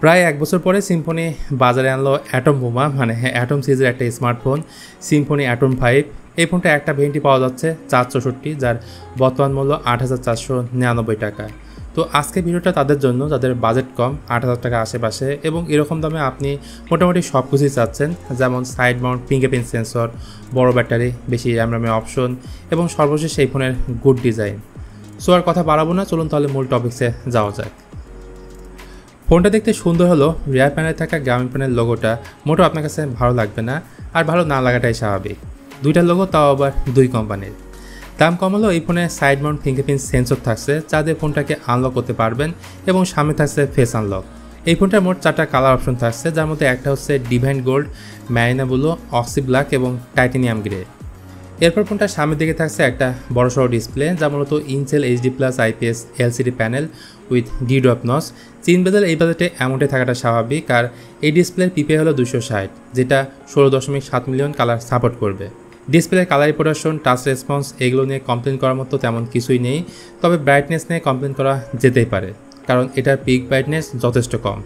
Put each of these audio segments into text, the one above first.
প্রায় 1 বছর পরে সিম্ফনি বাজারে আনলো অ্যাটম বোমা, মানে অ্যাটম সিরিজের একটা স্মার্টফোন সিম্ফনি অ্যাটম 5। এই ফোনটা একটা ভেরিয়েন্টই পাওয়া যাচ্ছে 464, যার বর্তমান মূল্য 8,499 টাকা। তো আজকে ভিডিওটা তাদের জন্য যাদের বাজেট কম, 8,000 টাকা আশেপাশে, এবং এরকম দামে আপনি মোটামুটি সব কিছুই চাচ্ছেন, যেমন সাইড মাউন্ট ফিঙ্গারপ্রিন্ট সেন্সর, বড় ব্যাটারি, বেশি র্যামের অপশন, এবং সর্বশেষ এই ফোনের গুড ডিজাইন। সো আর কথা বাড়াবো না, চলুন তাহলে মূল টপিক্সে যাওয়া যাক। ফোনটা দেখতে সুন্দর হলো, রিয়ার প্যানেলে থাকা গ্রামীণ ফোনের লোগোটা মোটেও আপনার কাছে ভালো লাগবে না, আর ভালো না লাগাটাই স্বাভাবিক। দুইটা লোগো, তাও আবার দুই কোম্পানির। দাম কম হলেও এই ফোনে সাইড মাউন্ট ফিঙ্গারপ্রিন্ট সেন্সর থাকছে, যা দিয়ে ফোনটাকে আনলক করতে পারবেন, এবং সামনে থাকছে ফেস আনলক। এই ফোনটার মোট 4টা কালার অপশন থাকছে, যার মধ্যে একটা হচ্ছে divine gold, Marina blue, oxy black এবং টাইটানিয়াম গ্রে। এরপর ফোনটার সামনের দিকে থাকছে একটা বড়সড় ডিসপ্লে, যা মূলত Intel HD+ IPS LCD panel with DDoP notch. চীন বেজেল এই বাজেটে এমনটাই থাকাটা স্বাভাবিক, আর এই ডিসপ্লের পিপিআই হলো 260, যেটা 16.7 মিলিয়ন কালার সাপোর্ট করবে। ডিসপ্লের কালার রিপ্রোডাকশন, টাচ রেসপন্স এগুলো নিয়ে কমপ্লেন করার মতো তেমন কিছুই নেই, তবে ব্রাইটনেস নিয়ে কমপ্লেন করা যেতেই পারে, কারণ এটার পিক ব্রাইটনেস যথেষ্ট কম,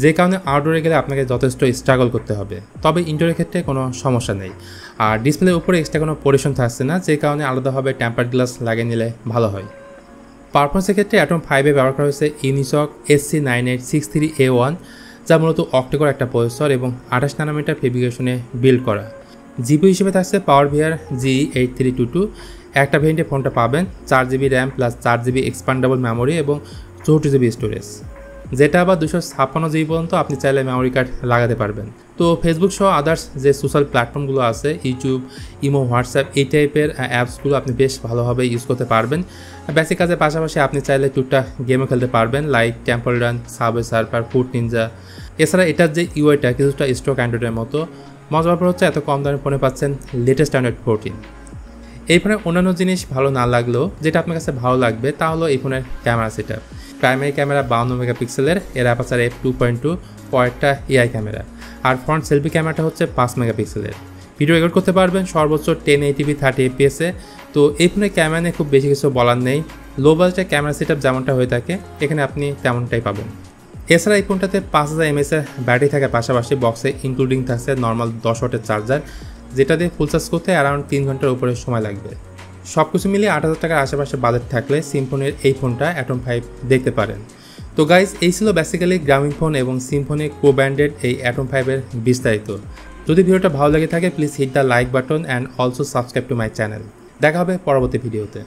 যে কারণে আউটডোরে গেলে আপনাকে যথেষ্ট স্ট্রাগল করতে হবে। তবে ইনডোরের ক্ষেত্রে কোনো সমস্যা নেই। আর ডিসপ্লের উপরে এক্সট্রা কোনো পরিশন থাকছে না, যে কারণে আলাদাভাবে টেম্পার্ড গ্লাস লাগিয়ে নিলে ভালো হয়। পারফরমেন্সের ক্ষেত্রে অ্যাটম 5-এ ব্যবহার করা হয়েছে ইউনিসক SC9863A1, যা মূলত অক্টোকোর একটা প্রসেসর এবং 28 ন্যানোমিটার ফেব্রিকেশনে বিল্ড করা। জিপি হিসেবে থাকছে PowerVR G8322। একটা ভেরিয়েন্টে ফোনটা পাবেন 4GB RAM plus 4GB এক্সপান্ডেবল memory এবং 64GB স্টোরেজ, যেটা আবার 256GB পর্যন্ত আপনি চাইলে মেমোরি কার্ড লাগাতে পারবেন। তো ফেসবুক সহ আদার্স যে সোশ্যাল প্ল্যাটফর্মগুলো আছে, ইউটিউব, ইমো, হোয়াটসঅ্যাপ, এই টাইপের অ্যাপসগুলো আপনি বেশ ভালোভাবে ইউজ করতে পারবেন। বেসিক কাজের পাশাপাশি আপনি চাইলে টুকটাক গেমও খেলতে পারবেন, like temple run, subway surfer, food Ninja. এছাড়া এটার যে ইউআইটা কিছুটা স্টক অ্যান্ড্রয়েডের মতো। মজার ব্যাপার হচ্ছে এত কম দামে ফোনে পাচ্ছেন লেটেস্ট অ্যান্ড্রয়েড 14। এই ফোনের অন্যান্য জিনিস ভালো না লাগলেও যেটা আপনার কাছে ভালো লাগবে তা হলো এই ফোনের ক্যামেরা সেটআপ। প্রাইমারি ক্যামেরা 52 মেগাপিক্সেলের, এর অ্যাপারচার f2.2, পরেরটা AI ক্যামেরা, আর ফ্রন্ট সেলফি ক্যামেরাটা হচ্ছে 5 মেগাপিক্সেলের। ভিডিও রেকর্ড করতে পারবেন সর্বোচ্চ 1080p 30 fps-এ। তো এই ফোনের ক্যামেরা নিয়ে খুব বেশি কিছু বলার নেই। লো বাজেটের ক্যামেরা সেটআপ যেমনটা হয়ে থাকে এখানে আপনি তেমনটাই পাবেন। এছাড়া এই ফোনটাতে 5000 mAh ব্যাটারি থাকার পাশাপাশি বক্সে ইনক্লুডিং থাকছে নর্মাল 10 ওয়াটের চার্জার, যেটা দিয়ে ফুল চার্জ করতে অ্যারাউন্ড 3 ঘন্টার উপরে সময় লাগবে। সব কিছু মিলিয়ে 8,000 টাকার আশেপাশে বাজেট থাকলে সিম্ফনির এই ফোনটা অ্যাটম 5 দেখতে পারেন। তো গাইজ, এই ছিল বেসিক্যালি গ্রামীণ ফোন এবং সিম্ফনি কো ব্র্যান্ডেড এই অ্যাটম 5-এর বিস্তারিত। যদি ভিডিওটা ভালো লেগে থাকে please hit the like button and also subscribe to my channel. দেখা হবে পরবর্তী ভিডিওতে।